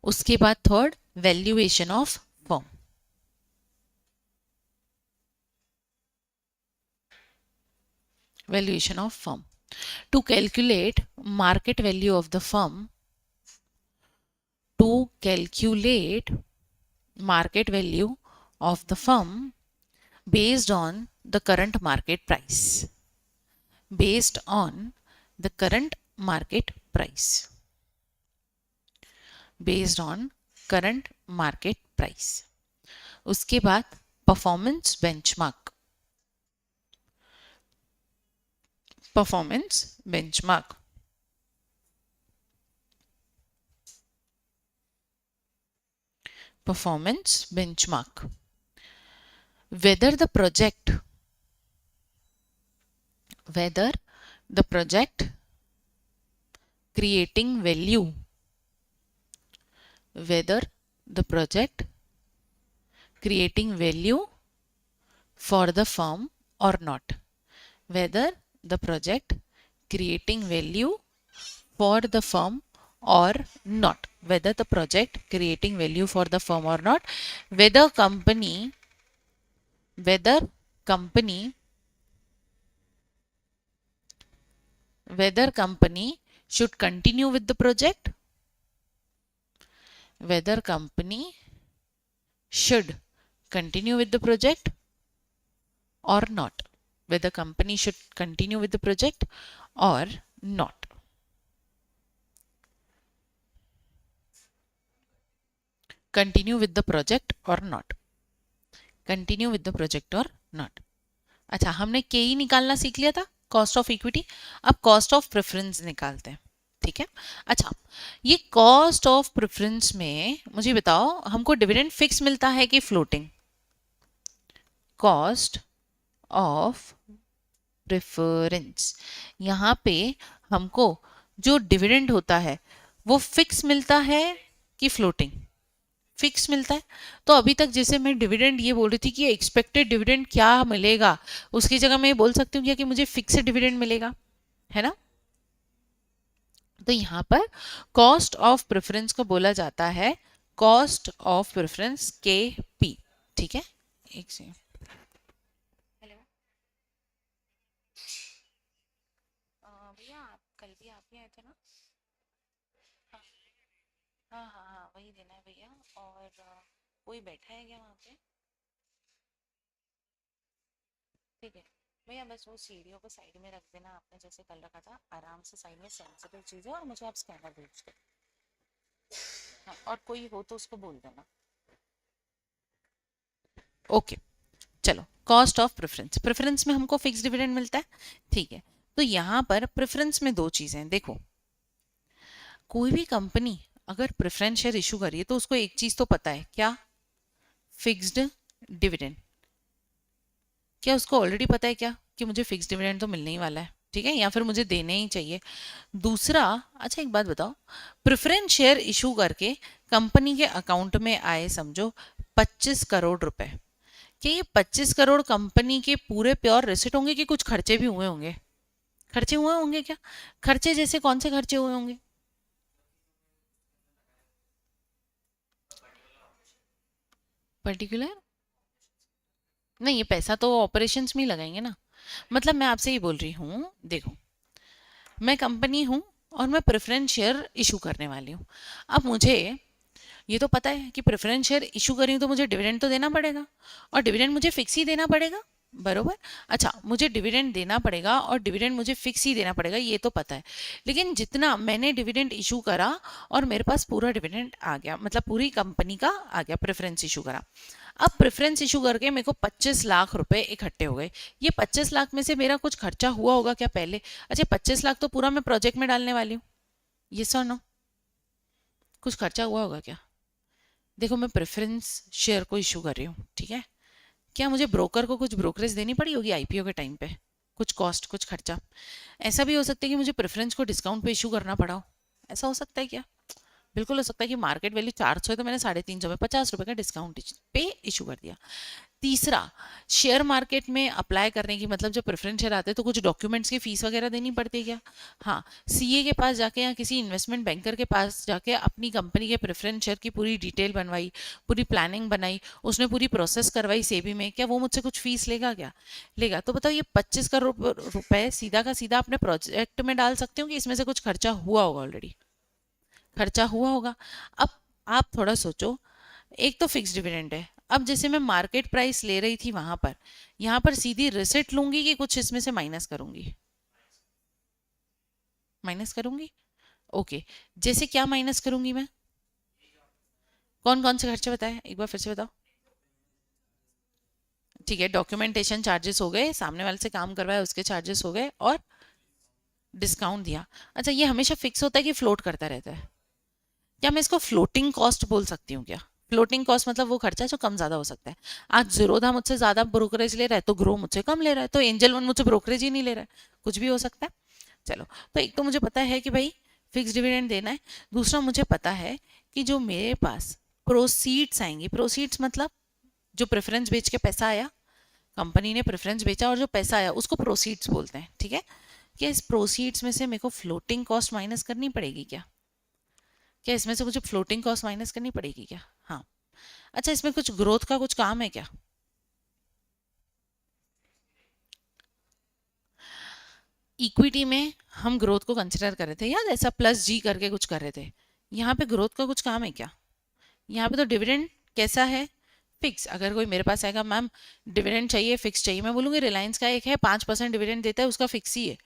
उसके बाद third, valuation of firm, valuation of firm, to calculate market value of the firm, to calculate market value of the firm based on the current market price, based on the current market price, based on current market price. उसके बाद performance benchmark, performance benchmark, performance benchmark, whether the project creating value, whether the project creating value for the firm or not, whether the project creating value for the firm or not, whether the project creating value for the firm or not, whether company should continue with the project, whether company should continue with the project or not, whether company should continue with the project or not. Continue with the project or not, continue with the project or not. अच्छा, हमने के ही निकालना सीख लिया था, cost of equity. अब cost of preference निकालते हैं. ठीक है. अच्छा, ये कॉस्ट ऑफ प्रेफरेंस में मुझे बताओ, हमको डिविडेंड फिक्स मिलता है कि फ्लोटिंग? कॉस्ट ऑफ प्रेफरेंस, यहाँ पे हमको जो डिविडेंड होता है वो फिक्स मिलता है कि फ्लोटिंग? फिक्स मिलता है. तो अभी तक जैसे मैं डिविडेंड ये बोल रही थी कि एक्सपेक्टेड डिविडेंड क्या मिलेगा, उसकी जगह मैं बोल सकती हूँ क्या कि मुझे फिक्स्ड डिविडेंड मिलेगा, है ना. तो यहाँ पर कॉस्ट ऑफ प्रेफरेंस को बोला जाता है कॉस्ट ऑफ प्रेफरेंस, KP. ठीक है. एक से भैया, आप कल भी आप ही आए थे ना? हाँ हाँ हाँ, वही देना है भैया. और कोई बैठा है क्या वहाँ पे? ठीक है भैया, बस वो सीढ़ियों को साइड में रख देना, आपने जैसे कल रखा था, आराम से साइड में. सेंसिटिव चीज़ है और मुझे आप स्कैनर भेज दो. हाँ, और कोई हो तो उसको बोल देना. ओके. चलो, कॉस्ट ऑफ प्रेफरेंस, प्रेफरेंस में हमको फिक्स डिविडेंड मिलता है. ठीक है. तो यहाँ पर प्रेफरेंस में दो चीज़ें, देखो, कोई भी कंपनी अगर प्रेफरेंस शेयर इशू करिए तो उसको एक चीज़ तो पता है, क्या? Fixed dividend. क्या उसको ऑलरेडी पता है क्या कि मुझे फिक्स डिविडेंड तो मिलने ही वाला है, ठीक है, या फिर मुझे देने ही चाहिए? दूसरा, अच्छा एक बात बताओ, प्रेफरेंस शेयर इशू करके कंपनी के अकाउंट में आए समझो 25 करोड़ रुपए, क्या ये 25 करोड़ कंपनी के पूरे प्योर रिसिट होंगे कि कुछ खर्चे भी हुए होंगे? खर्चे हुए होंगे क्या? खर्चे जैसे कौन से खर्चे हुए होंगे? पर्टिकुलर नहीं, ये पैसा तो ऑपरेशंस में ही लगाएंगे ना. मतलब मैं आपसे ये बोल रही हूँ, देखो, मैं कंपनी हूँ और मैं प्रेफरेंस शेयर इशू करने वाली हूँ. अब मुझे ये तो पता है कि प्रेफरेंस शेयर इशू करी हूँ तो मुझे डिविडेंड तो देना पड़ेगा, और डिविडेंड मुझे फिक्स ही देना पड़ेगा, बरोबर। अच्छा, मुझे डिविडेंड देना पड़ेगा और डिविडेंड मुझे फिक्स ही देना पड़ेगा, ये तो पता है। लेकिन जितना मैंने डिविडेंड इशू करा और मेरे पास पूरा डिविडेंड आ गया, मतलब पूरी कंपनी का आ गया, प्रेफरेंस इशू करा। अब प्रेफरेंस इशू करके मेरे को 25 लाख रुपए इकट्ठे हो गए। ये 25 लाख में से मेरा कुछ खर्चा हुआ होगा क्या पहले? अच्छा, 25 लाख तो पूरा मैं प्रोजेक्ट में डालने वाली हूँ, ये सो नो, कुछ खर्चा हुआ होगा क्या? देखो, मैं प्रेफरेंस शेयर को इशू कर रही हूँ, ठीक है। क्या मुझे ब्रोकर को कुछ ब्रोकरेज देनी पड़ी होगी आईपीओ के टाइम पे? कुछ कॉस्ट, कुछ खर्चा। ऐसा भी हो सकता है कि मुझे प्रेफरेंस को डिस्काउंट पे इशू करना पड़ा हो, ऐसा हो सकता है क्या? बिल्कुल हो सकता है कि मार्केट वैल्यू 400 है तो मैंने 350 में 50 रुपए का डिस्काउंट पे इशू कर दिया। तीसरा, शेयर मार्केट में अप्लाई करने की मतलब जब प्रेफरेंस शेयर आते हैं तो कुछ डॉक्यूमेंट्स की फीस वगैरह देनी पड़ती है क्या? हाँ, सीए के पास जाके या किसी इन्वेस्टमेंट बैंकर के पास जाके अपनी कंपनी के प्रेफरेंस शेयर की पूरी डिटेल बनवाई, पूरी प्लानिंग बनाई, उसने पूरी प्रोसेस करवाई सेबी में, क्या वो मुझसे कुछ फीस लेगा क्या? लेगा। तो बताओ, ये 25 करोड़ रुपए सीधा का सीधा अपने प्रोजेक्ट में डाल सकती हूँ कि इसमें से कुछ खर्चा हुआ होगा? ऑलरेडी खर्चा हुआ होगा। अब आप थोड़ा सोचो, एक तो फिक्स डिविडेंड है। अब जैसे मैं मार्केट प्राइस ले रही थी वहां पर, यहाँ पर सीधी रिसिट लूंगी कि कुछ इसमें से माइनस करूंगी? माइनस करूंगी। ओके, जैसे क्या माइनस करूंगी मैं? कौन कौन से खर्चे बताए, एक बार फिर से बताओ। ठीक है, डॉक्यूमेंटेशन चार्जेस हो गए, सामने वाले से काम करवाया उसके चार्जेस हो गए, और डिस्काउंट दिया। अच्छा, ये हमेशा फिक्स होता है कि फ्लोट करता रहता है? क्या मैं इसको फ्लोटिंग कॉस्ट बोल सकती हूँ क्या? फ्लोटिंग कॉस्ट मतलब वो खर्चा जो कम ज्यादा हो सकता है। आज जीरोधा मुझसे ज्यादा ब्रोकरेज ले रहा है तो ग्रो मुझसे कम ले रहा है, तो एंजल वन मुझसे ब्रोकरेज ही नहीं ले रहा है, कुछ भी हो सकता है। चलो, तो एक तो मुझे पता है कि भाई फिक्स डिविडेंड देना है। दूसरा, मुझे पता है कि जो मेरे पास प्रोसीड्स आएंगी, प्रोसीड्स मतलब जो प्रेफरेंस बेच के पैसा आया, कंपनी ने प्रेफरेंस बेचा और जो पैसा आया उसको प्रोसीड्स बोलते हैं, ठीक है। क्या इस प्रोसीड्स में से मेरे को फ्लोटिंग कॉस्ट माइनस करनी पड़ेगी क्या? क्या इसमें से मुझे फ्लोटिंग कॉस्ट माइनस करनी पड़ेगी क्या? हाँ। अच्छा, इसमें कुछ ग्रोथ का कुछ काम है क्या? इक्विटी में हम ग्रोथ को कंसिडर कर रहे थे याद, ऐसा प्लस जी करके कुछ कर रहे थे। यहाँ पे ग्रोथ का कुछ काम है क्या? यहाँ पे तो डिविडेंड कैसा है? फिक्स। अगर कोई मेरे पास आएगा, मैम डिविडेंड चाहिए, फिक्स चाहिए, मैं बोलूँगी रिलायंस का एक है 5% डिविडेंड देता है, उसका फिक्स ही है।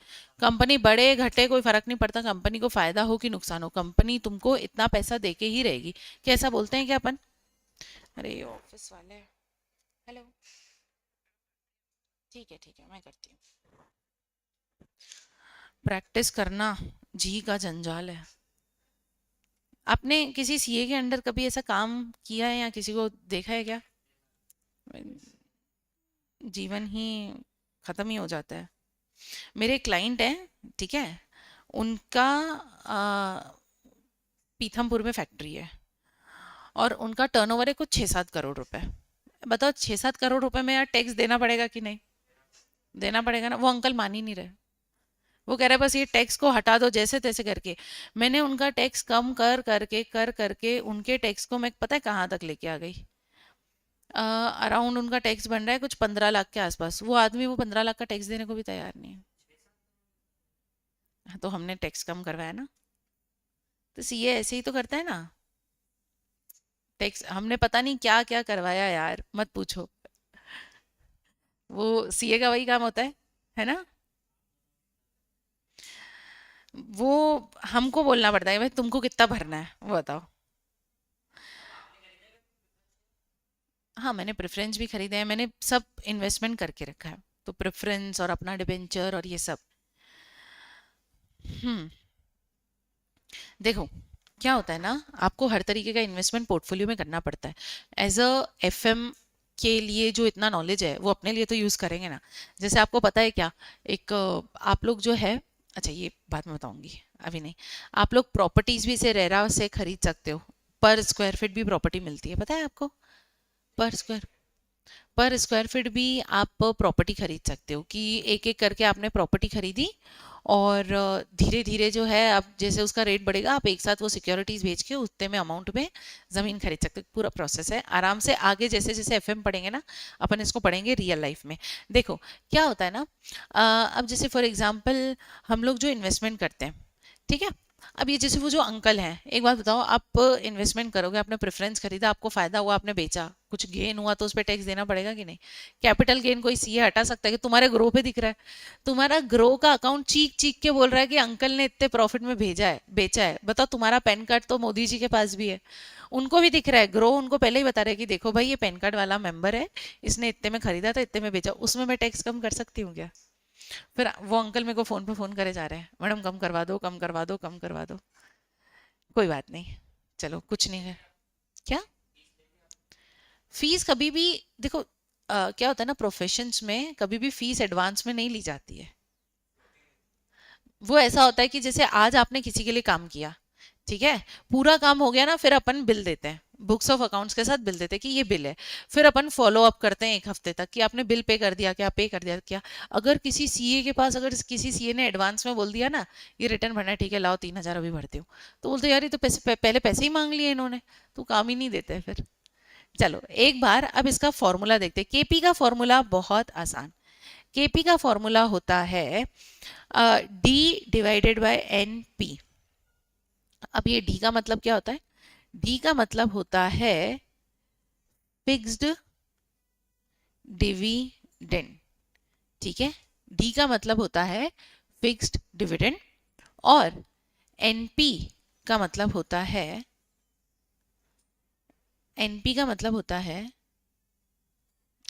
कंपनी बढ़े घटे कोई फर्क नहीं पड़ता, कंपनी को फायदा हो कि नुकसान हो, कंपनी तुमको इतना पैसा दे के ही रहेगी। कैसा बोलते हैं क्या अपन? अरे ऑफिस वाले, हेलो, ठीक है मैं करती हूँ। प्रैक्टिस करना जी का जंजाल है। आपने किसी सीए के अंडर कभी ऐसा काम किया है या किसी को देखा है क्या? जीवन ही खत्म ही हो जाता है। मेरे क्लाइंट हैं, ठीक है, उनका पीथमपुर में फैक्ट्री है और उनका टर्नओवर है कुछ 6-7 करोड़ रुपए। बताओ, 6-7 करोड़ रुपए में यार टैक्स देना पड़ेगा कि नहीं? देना पड़ेगा ना। वो अंकल मान ही नहीं रहे, वो कह रहे हैं बस ये टैक्स को हटा दो जैसे तैसे करके। मैंने उनका टैक्स कम कर करके उनके टैक्स को मैं पता है कहाँ तक लेके आ गई। अराउंड उनका टैक्स बन रहा है कुछ 15 लाख के आसपास। वो आदमी वो 15 लाख का टैक्स देने को भी तैयार नहीं है। हाँ, तो हमने टैक्स कम करवाया ना। तो सीए ऐसे ही तो करता है ना। टैक्स हमने पता नहीं क्या क्या करवाया यार, मत पूछो। वो सीए का वही काम होता है ना। वो हमको बोलना पड़ता है भाई तुमको कितना भरना है वो बताओ। हाँ, मैंने प्रेफरेंस भी खरीदे हैं, मैंने सब इन्वेस्टमेंट करके रखा है, तो प्रेफरेंस और अपना डिबेंचर और ये सब। हम्म। देखो, क्या होता है ना, आपको हर तरीके का इन्वेस्टमेंट पोर्टफोलियो में करना पड़ता है। एज अ एफएम के लिए जो इतना नॉलेज है वो अपने लिए तो यूज़ करेंगे ना। जैसे आपको पता है क्या, एक आप लोग जो है, अच्छा ये बात मैं बताऊंगी अभी नहीं। आप लोग प्रॉपर्टीज भी से रेरा से खरीद सकते हो, पर स्क्वायर फीट भी प्रॉपर्टी मिलती है, पता है आपको? पर स्क्वायर पर स्क्वायर फीट भी आप प्रॉपर्टी खरीद सकते हो कि एक एक करके आपने प्रॉपर्टी खरीदी और धीरे धीरे जो है अब जैसे उसका रेट बढ़ेगा आप एक साथ वो सिक्योरिटीज बेच के उतने में अमाउंट में ज़मीन खरीद सकते हो। पूरा प्रोसेस है आराम से। आगे जैसे जैसे एफएम पढ़ेंगे ना, अपन इसको पढ़ेंगे रियल लाइफ में। देखो क्या होता है ना, अब जैसे फॉर एग्जांपल हम लोग जो इन्वेस्टमेंट करते हैं, ठीक है, अब ये जैसे वो जो अंकल हैं, एक बात बताओ, आप इन्वेस्टमेंट करोगे, आपने प्रेफरेंस खरीदा, आपको फायदा हुआ, आपने बेचा, कुछ गेन हुआ, तो उस पर टैक्स देना पड़ेगा कि नहीं? कैपिटल गेन कोई सीए हटा सकता है कि? तुम्हारे ग्रो पे दिख रहा है, तुम्हारा ग्रो का अकाउंट चीख चीख के बोल रहा है कि अंकल ने इतने प्रॉफिट में भेजा है, बेचा है। बताओ, तुम्हारा पैन कार्ड तो मोदी जी के पास भी है, उनको भी दिख रहा है ग्रो, उनको पहले ही बता रहे हैं कि देखो भाई, ये पैन कार्ड वाला मेंबर है, इसने इतने में खरीदा था, इतने में बेचा, उसमें मैं टैक्स कम कर सकती हूँ क्या? फिर वो अंकल मेरे को फोन पे फोन करे जा रहे हैं, मैडम कम करवा दो, कम करवा दो, कम करवा दो। कोई बात नहीं, चलो कुछ नहीं है। क्या? फीस कभी भी, देखो क्या होता है ना, प्रोफेशंस में कभी भी फीस एडवांस में नहीं ली जाती है। वो ऐसा होता है कि जैसे आज आपने किसी के लिए काम किया, ठीक है, पूरा काम हो गया ना, फिर अपन बिल देते हैं, बुक्स ऑफ अकाउंट्स के साथ बिल देते हैं कि ये बिल है। फिर अपन फॉलो अप करते हैं एक हफ्ते तक कि आपने बिल पे कर दिया क्या, पे कर दिया क्या। अगर किसी सीए के पास, अगर किसी सीए ने एडवांस में बोल दिया ना, ये रिटर्न भरना है, ठीक है लाओ 3,000 अभी भरती हूँ, तो बोलते यार ये तो पैसे पहले पैसे ही मांग लिए इन्होंने, तो काम ही नहीं देते फिर। चलो एक बार अब इसका फॉर्मूला देखते हैं। केपी का फॉर्मूला बहुत आसान। केपी का फॉर्मूला होता है D divided by N P. अब ये डी का मतलब क्या होता है? डी का मतलब होता है फिक्स्ड डिविडेंड, ठीक है, डी का मतलब होता है फिक्स्ड डिविडेंड। और एनपी का मतलब होता है, एनपी का मतलब होता है,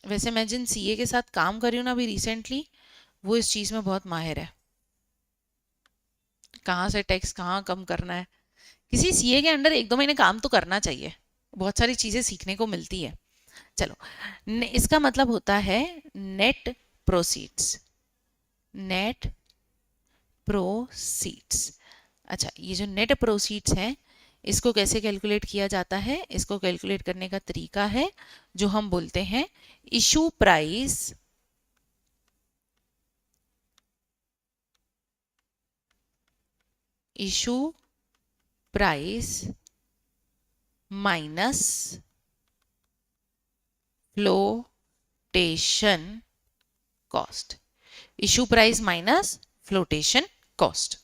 वैसे मैं जिन सीए के साथ काम कर रही हूँ ना अभी रिसेंटली, वो इस चीज में बहुत माहिर है, कहाँ से टैक्स कहाँ कम करना है। किसी सीए के अंडर 1-2 महीने काम तो करना चाहिए, बहुत सारी चीजें सीखने को मिलती है। चलो, इसका मतलब होता है नेट प्रोसीड्स, नेट प्रोसीड्स। अच्छा, ये जो नेट प्रोसीड्स हैं, इसको कैसे कैलकुलेट किया जाता है? इसको कैलकुलेट करने का तरीका है जो हम बोलते हैं issue price issue price minus flotation cost. Issue price minus flotation cost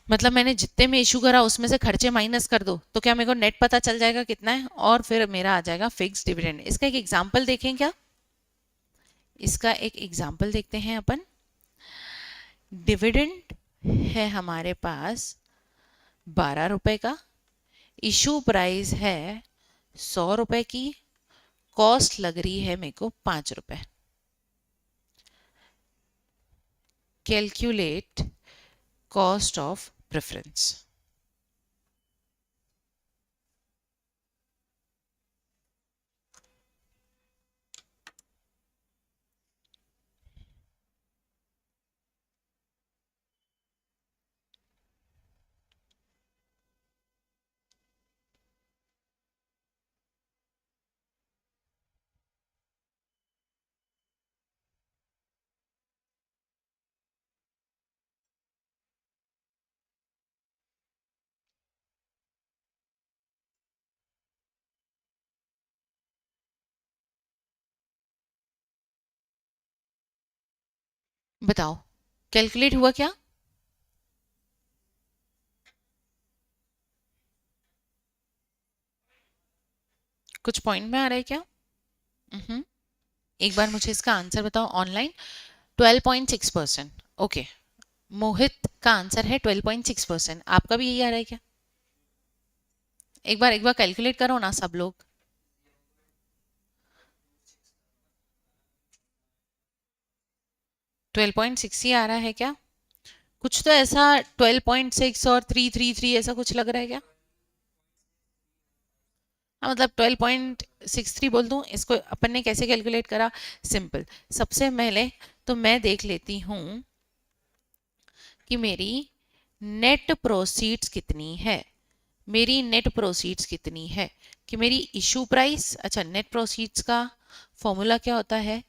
मतलब मैंने जितने में इशू करा उसमें से खर्चे माइनस कर दो, तो क्या मेरे को नेट पता चल जाएगा कितना है, और फिर मेरा आ जाएगा फिक्स डिविडेंड। इसका एक एग्जांपल देखें क्या? इसका एक एग्जांपल देखते हैं अपन। डिविडेंड है हमारे पास 12 रुपए का, इशू प्राइस है 100 रुपए की, कॉस्ट लग रही है मेरे को 5 रुपए। Calculate cost of preference. बताओ कैलकुलेट हुआ क्या? कुछ पॉइंट में आ रहा है क्या? एक बार मुझे इसका आंसर बताओ ऑनलाइन। 12.6%। ओके, मोहित का आंसर है 12.6%। आपका भी यही आ रहा है क्या? एक बार कैलकुलेट करो ना सब लोग। 12.6 ही आ रहा है क्या? कुछ तो ऐसा 12.6 और 333 ऐसा कुछ लग रहा है क्या? हाँ, मतलब 12.63 बोल दूं इसको। अपन ने कैसे कैलकुलेट करा? सिंपल, सबसे पहले तो मैं देख लेती हूं कि मेरी नेट प्रोसीड्स कितनी है। मेरी नेट प्रोसीड्स कितनी है कि मेरी इशू प्राइस, अच्छा नेट प्रोसीड्स का फॉर्मूला क्या होता है?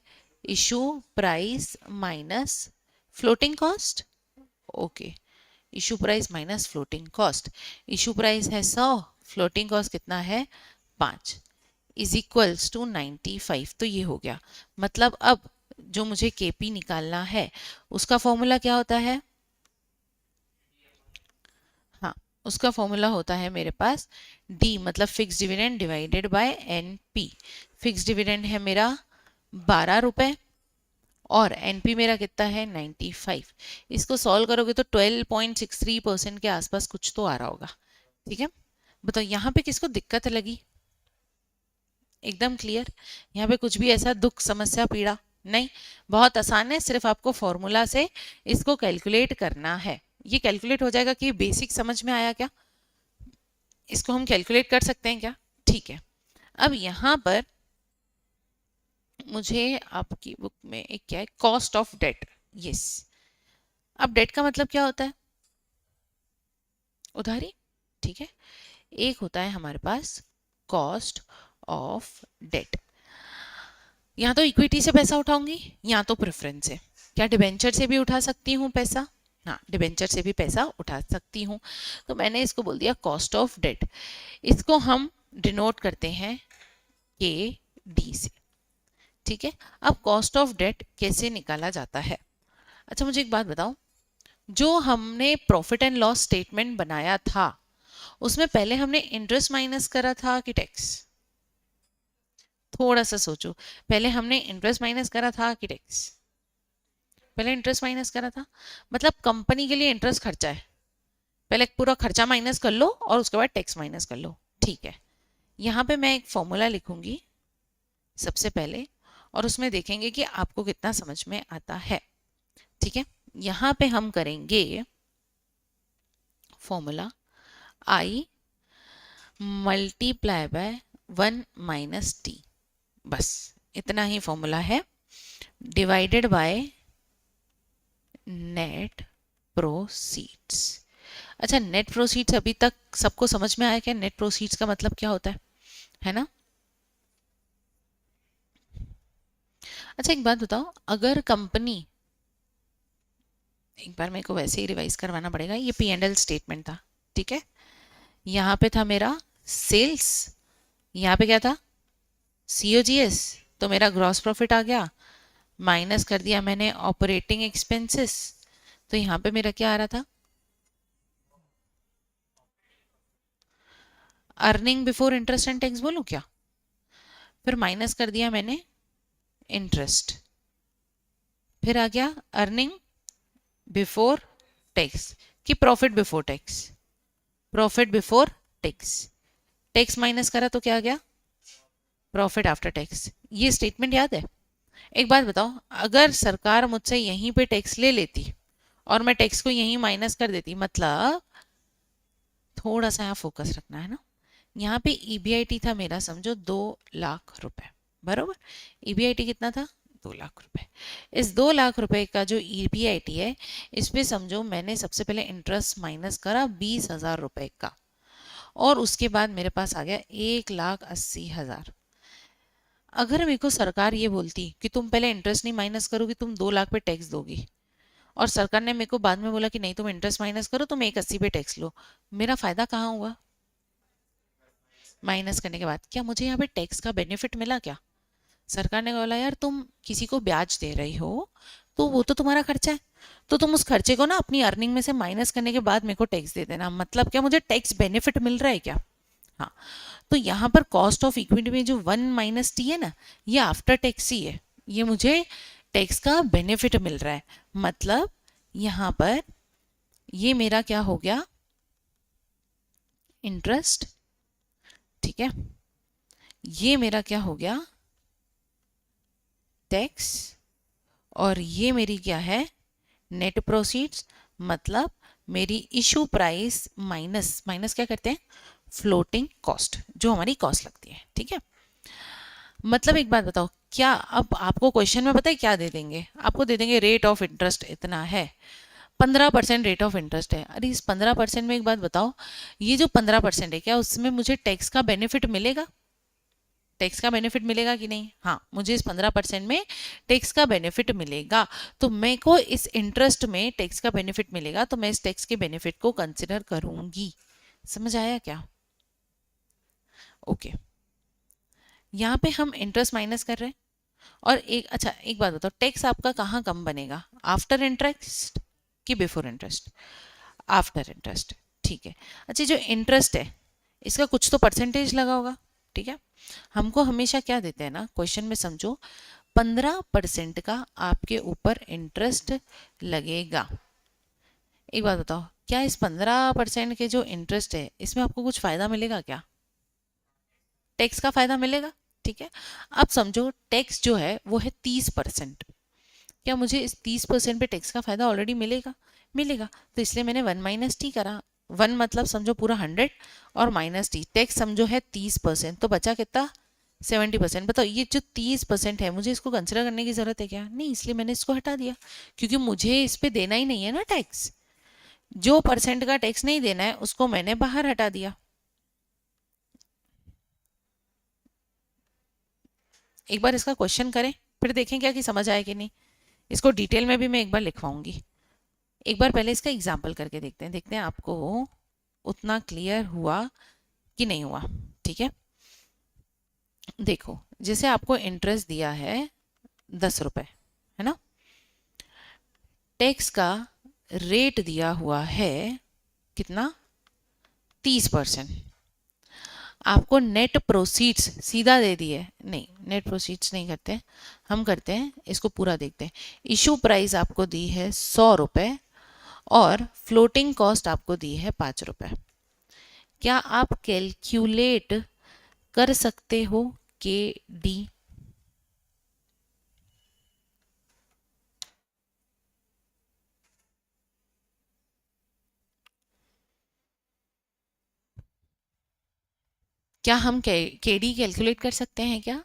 Issue price minus floating cost. Okay, issue price minus floating cost. Issue price है 100, फ्लोटिंग कॉस्ट कितना है? 5, इज इक्वल्स टू 95। तो ये हो गया। मतलब अब जो मुझे केपी निकालना है उसका फॉर्मूला क्या होता है? उसका फॉर्मूला होता है मेरे पास डी मतलब fix dividend divided by NP. Fix dividend है मेरा 12 रुपए और एनपी मेरा कितना है 95। इसको सॉल्व करोगे तो 12.63% के आसपास कुछ तो आ रहा होगा। ठीक है, बताओ यहाँ पे किसको दिक्कत लगी? एकदम क्लियर, यहाँ पे कुछ भी ऐसा दुख समस्या पीड़ा नहीं, बहुत आसान है, सिर्फ आपको फॉर्मूला से इसको कैलकुलेट करना है। ये कैलकुलेट हो जाएगा कि बेसिक समझ में आया क्या? इसको हम कैलकुलेट कर सकते हैं क्या? ठीक है, अब यहाँ पर मुझे आपकी बुक में एक क्या है, कॉस्ट ऑफ डेट। यस, अब डेट का मतलब क्या होता है? उधारी। ठीक है, एक होता है हमारे पास कॉस्ट ऑफ डेट। यहाँ तो इक्विटी से पैसा उठाऊंगी, यहाँ तो प्रेफरेंस से। क्या डिबेंचर से भी उठा सकती हूँ पैसा? हाँ, डिबेंचर से भी पैसा उठा सकती हूँ। तो मैंने इसको बोल दिया कॉस्ट ऑफ डेट। इसको हम डिनोट करते हैं के डी से। ठीक है, अब कॉस्ट ऑफ डेट कैसे निकाला जाता है? अच्छा मुझे एक बात बताओ, जो हमने प्रॉफिट एंड लॉस स्टेटमेंट बनाया था उसमें पहले हमने इंटरेस्ट माइनस करा था कि टैक्स? थोड़ा सा सोचो, पहले हमने इंटरेस्ट माइनस करा था कि टैक्स? पहले इंटरेस्ट माइनस करा था, मतलब कंपनी के लिए इंटरेस्ट खर्चा है, पहले पूरा खर्चा माइनस कर लो और उसके बाद टैक्स माइनस कर लो। ठीक है, यहाँ पे मैं एक फॉर्मूला लिखूंगी सबसे पहले और उसमें देखेंगे कि आपको कितना समझ में आता है। ठीक है, यहाँ पे हम करेंगे formula I multiply by 1 minus T, बस इतना ही फॉर्मूला है, डिवाइडेड बाय नेट प्रोसीड्स। अच्छा, नेट प्रोसीड्स अभी तक सबको समझ में आया क्या? नेट प्रोसीड्स का मतलब क्या होता है ना? अच्छा एक बात बताओ, अगर कंपनी, एक बार मेरे को वैसे ही रिवाइज करवाना पड़ेगा, ये पी एंड एल स्टेटमेंट था। ठीक है, यहाँ पे था मेरा सेल्स, यहाँ पे क्या था सीओजीएस, तो मेरा ग्रॉस प्रॉफिट आ गया, माइनस कर दिया मैंने ऑपरेटिंग एक्सपेंसेस, तो यहाँ पे मेरा क्या आ रहा था earning before interest and tax बोलूं क्या? फिर माइनस कर दिया मैंने इंटरेस्ट, फिर आ गया अर्निंग बिफोर टैक्स कि profit before tax, profit before tax, tax minus करा तो क्या आ गया प्रॉफिट आफ्टर टैक्स। ये स्टेटमेंट याद है? एक बात बताओ, अगर सरकार मुझसे यहीं पे टैक्स ले लेती और मैं टैक्स को यहीं माइनस कर देती, मतलब थोड़ा सा यहाँ फोकस रखना है ना, यहाँ पे ईबीआईटी था मेरा, समझो 2 लाख रुपए, बरोबर? ईबीआईटी कितना था? 2 लाख रुपए। इस 2 लाख रुपए का जो ईबीआईटी है, इस पे समझो मैंने सबसे पहले इंटरेस्ट माइनस करा 20,000 रुपए का, और उसके बाद मेरे पास आ गया 1,80,000। अगर मेरे को सरकार ये बोलती कि तुम पहले इंटरेस्ट नहीं माइनस करोगी, तुम 2 लाख पे टैक्स दोगी, और सरकार ने मेरे को बाद में बोला कि नहीं तुम इंटरेस्ट माइनस करो, तुम 1,80 पे टैक्स लो, मेरा फायदा कहाँ हुआ? माइनस करने के बाद क्या मुझे यहाँ पे टैक्स का बेनिफिट मिला क्या? सरकार ने बोला यार तुम किसी को ब्याज दे रही हो तो वो तो तुम्हारा खर्चा है, तो तुम उस खर्चे को ना अपनी अर्निंग में से माइनस करने के बाद मेरे को टैक्स दे देना, मतलब क्या मुझे टैक्स बेनिफिट मिल रहा है क्या? हाँ, तो यहाँ पर कॉस्ट ऑफ इक्विटी में जो 1 माइनस टी है ना, ये आफ्टर टैक्स ही है, ये मुझे टैक्स का बेनिफिट मिल रहा है, मतलब यहाँ पर ये मेरा क्या हो गया इंटरेस्ट। ठीक है, ये मेरा क्या हो गया टैक्स, और ये मेरी क्या है नेट प्रोसीड्स, मतलब मेरी इशू प्राइस माइनस माइनस क्या करते हैं फ्लोटिंग कॉस्ट, जो हमारी कॉस्ट लगती है। ठीक है, मतलब एक बात बताओ, क्या अब आपको क्वेश्चन में पता है क्या दे देंगे? आपको दे देंगे रेट ऑफ इंटरेस्ट इतना है, 15% रेट ऑफ इंटरेस्ट है। अरे इस 15% में एक बात बताओ, ये जो 15% है क्या उसमें मुझे टैक्स का बेनिफिट मिलेगा? टैक्स का बेनिफिट मिलेगा कि नहीं? हाँ, मुझे इस 15% में टैक्स का बेनिफिट मिलेगा, तो मैं को इस इंटरेस्ट में टैक्स का बेनिफिट मिलेगा, तो मैं इस टैक्स के बेनिफिट को कंसिडर करूंगी। समझ आया क्या? ओके, यहाँ पे हम इंटरेस्ट माइनस कर रहे हैं, और एक अच्छा एक बात बताओ, टैक्स आपका कहाँ कम बनेगा, आफ्टर इंटरेस्ट कि बिफोर इंटरेस्ट? After interest. ठीक है। अच्छा, जो इंटरेस्ट है इसका कुछ तो परसेंटेज लगा होगा, ठीक है। हमको हमेशा क्या देते हैं ना क्वेश्चन में, समझो 15% का आपके ऊपर इंटरेस्ट लगेगा। एक बात बताओ, क्या इस 15% के जो इंटरेस्ट है इसमें आपको कुछ फायदा मिलेगा क्या? टैक्स का फायदा मिलेगा, ठीक है। अब समझो टैक्स जो है वो है 30%। क्या मुझे इस 30% पे टैक्स का फायदा ऑलरेडी मिलेगा? मिलेगा। तो इसलिए मैंने 1 - t करा। 1 मतलब समझो पूरा 100 और -t, टैक्स समझो है 30%, तो बचा कितना? 70%। बताओ ये जो 30% है मुझे इसको कंसिडर करने की जरूरत है क्या? नहीं, इसलिए मैंने इसको हटा दिया, क्योंकि मुझे इस पे देना ही नहीं है ना टैक्स। जो परसेंट का टैक्स नहीं देना है उसको मैंने बाहर हटा दिया। एक बार इसका क्वेश्चन करें, फिर देखें क्या कि समझ आए कि नहीं। इसको डिटेल में भी मैं एक बार लिखवाऊंगी। एक बार पहले इसका एग्जाम्पल करके देखते हैं आपको उतना क्लियर हुआ कि नहीं हुआ, ठीक है। देखो, जैसे आपको इंटरेस्ट दिया है 10 रुपए, है ना। टैक्स का रेट दिया हुआ है कितना? 30%। आपको नेट प्रोसीड्स सीधा दे दिए, नहीं नेट प्रोसीड्स नहीं करते, हम करते हैं इसको पूरा देखते हैं। इशू प्राइस आपको दी है 100 रुपए और फ्लोटिंग कॉस्ट आपको दी है 5 रुपए। क्या आप कैलकुलेट कर सकते हो के डी? क्या हम के डी कैलकुलेट कर सकते हैं क्या?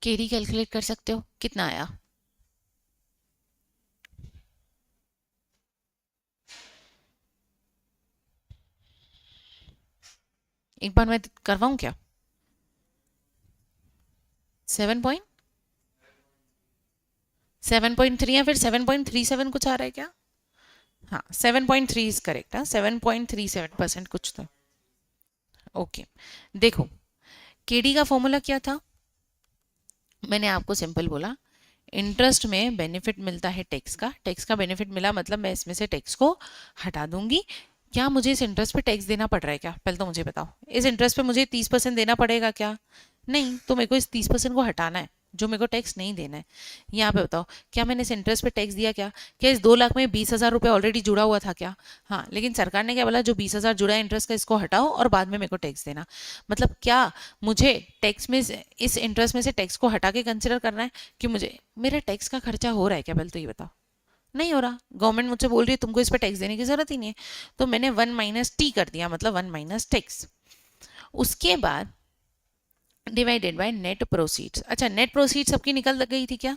के डी कैलकुलेट कर सकते हो? कितना आया? एक बार मैं करवाऊं क्या? 7.3 या फिर 7.37 कुछ आ रहा है क्या? हाँ, 7.3 इज करेक्ट। हाँ, 7.37% कुछ तो। ओके, देखो केडी का फॉर्मूला क्या था? मैंने आपको सिंपल बोला, इंटरेस्ट में बेनिफिट मिलता है टैक्स का, टैक्स का बेनिफिट मिला मतलब मैं इसमें से टैक्स को हटा दूंगी। क्या मुझे इस इंटरेस्ट पे टैक्स देना पड़ रहा है क्या? पहले तो मुझे बताओ, इस इंटरेस्ट पे मुझे 30% देना पड़ेगा क्या? नहीं, तो मेरे को इस 30% को हटाना है जो मेरे को टैक्स नहीं देना है। यहाँ पे बताओ, क्या मैंने इस इंटरेस्ट पे टैक्स दिया क्या? क्या इस 2 लाख में 20,000 रुपये ऑलरेडी जुड़ा हुआ था क्या? हाँ, लेकिन सरकार ने क्या बोला, जो 20,000 जुड़ा है इंटरेस्ट का इसको हटाओ और बाद में मेरे को टैक्स देना। मतलब क्या मुझे टैक्स में इस इंटरेस्ट में से टैक्स को हटा के कंसिडर करना है कि मुझे मेरा टैक्स का खर्चा हो रहा है क्या? पहले तो ये बताओ। नहीं हो रहा, गवर्नमेंट मुझसे बोल रही है तुमको इस पर टैक्स देने की जरूरत ही नहीं है, तो मैंने 1 - t कर दिया, मतलब 1 - टैक्स। उसके बाद डिवाइडेड बाय नेट प्रोसीड्स। अच्छा, नेट प्रोसीड्स सबकी निकल गई थी क्या?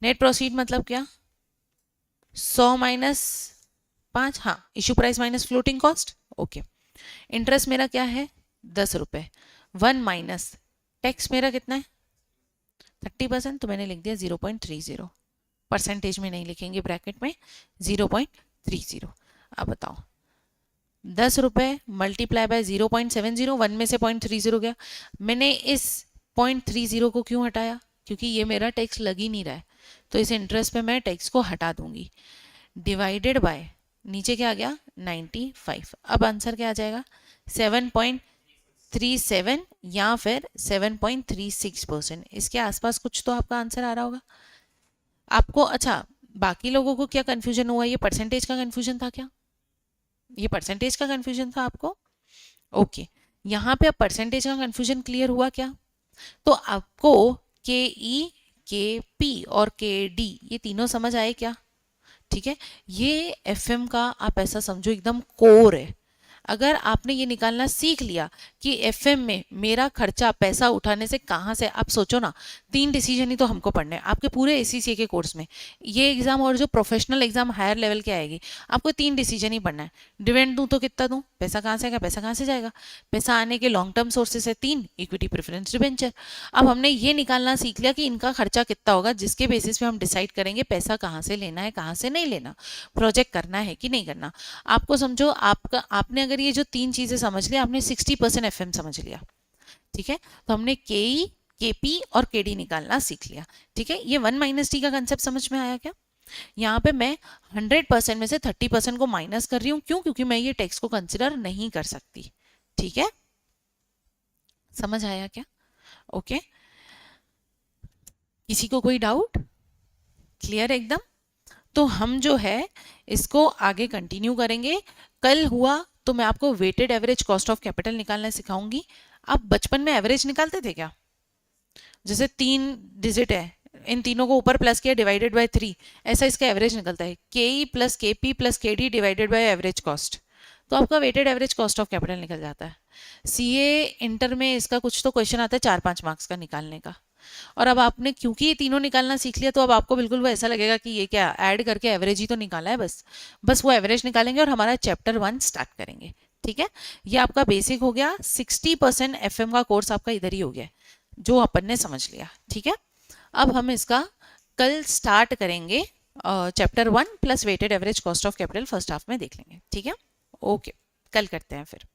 नेट प्रोसीड मतलब क्या? 100 - 5, हाँ, issue price minus floating cost. Okay, interest मेरा क्या है? 10 रुपए। 1 - टैक्स मेरा कितना है? 30%, तो मैंने लिख दिया 0.30। परसेंटेज में नहीं लिखेंगे ब्रैकेट में, 0.30। अब बताओ, 10 रुपए मल्टीप्लाई बाय 0.70, 1 में से 0.30 गया। मैंने इस 0.30 को क्यों हटाया? क्योंकि ये मेरा टैक्स लग ही नहीं रहा है, तो इस इंटरेस्ट पे मैं टैक्स को हटा दूंगी। डिवाइडेड बाय नीचे क्या आ गया? 95। अब आंसर क्या आ जाएगा? 7.37 या फिर 7.36%। इसके आसपास कुछ तो आपका आंसर आ रहा होगा आपको। अच्छा, बाकी लोगों को क्या कंफ्यूजन हुआ? ये परसेंटेज का कंफ्यूजन था क्या? ये परसेंटेज का कंफ्यूजन था आपको? ओके, यहाँ पे अब परसेंटेज का कंफ्यूजन क्लियर हुआ क्या? तो आपको के ई, के पी और के डी ये तीनों समझ आए क्या? ठीक है, ये एफएम का आप ऐसा समझो एकदम कोर है। अगर आपने ये निकालना सीख लिया कि एफएम में मेरा खर्चा पैसा उठाने से कहाँ से, आप सोचो ना, 3 डिसीजन ही तो हमको पढ़ने हैं आपके पूरे एसीसीए के कोर्स में। ये एग्जाम और जो प्रोफेशनल एग्जाम हायर लेवल के आएगी, आपको 3 डिसीजन ही पढ़ना है। डिविडेंड दूं तो कितना दूं, पैसा कहाँ से आएगा, पैसा कहाँ से जाएगा, पैसा आने के लॉन्ग टर्म सोर्सेस है 3, इक्विटी, प्रेफरेंस, डिबेंचर। अब हमने ये निकालना सीख लिया कि इनका खर्चा कितना होगा, जिसके बेसिस पे हम डिसाइड करेंगे पैसा कहाँ से लेना है, कहाँ से नहीं लेना, प्रोजेक्ट करना है कि नहीं करना। आपको समझो, आपने अगर ये जो 3 चीजें समझ लिया, आपने 60% एफएम समझ लिया। ठीक है, तो हमने केई, केपी और केडी निकालना सीख लिया। ठीक है, ये 1 - t का कंसेप्ट समझ में आया क्या? यहाँ पे मैं 100% में से 30% को माइनस कर रही हूँ, क्यों? क्योंकि मैं ये टैक्स को कंसिडर नहीं कर सकती। ठीक है, समझ आया क्या? ओके, किसी को कोई डाउट? क्लियर एकदम? तो हम जो है इसको आगे कंटिन्यू करेंगे। कल हुआ तो मैं आपको weighted average cost of capital निकालना सिखाऊंगी। आप बचपन में एवरेज निकालते थे क्या? जैसे 3 डिजिट है, इन तीनों को ऊपर प्लस किया, डिवाइडेड बाय 3, ऐसा इसका एवरेज निकलता है, K E plus K P plus K D divided by average cost. तो आपका weighted average cost of capital निकल जाता है। सीए इंटर में इसका कुछ तो क्वेश्चन आता है 4-5 मार्क्स का निकालने का। और अब आपने क्योंकि ये तीनों निकालना सीख लिया, तो अब आपको बिल्कुल वो ऐसा लगेगा कि ये क्या ऐड करके एवरेज ही तो निकाला है, बस बस वो एवरेज निकालेंगे और हमारा चैप्टर 1 स्टार्ट करेंगे। ठीक है, ये आपका बेसिक हो गया। 60% एफएम का कोर्स आपका इधर ही हो गया, जो अपन ने समझ लिया। ठीक है, अब हम इसका कल स्टार्ट करेंगे। Chapter 1 plus weighted average cost of capital first half में देख लेंगे। ठीक है, ओके, कल करते हैं फिर।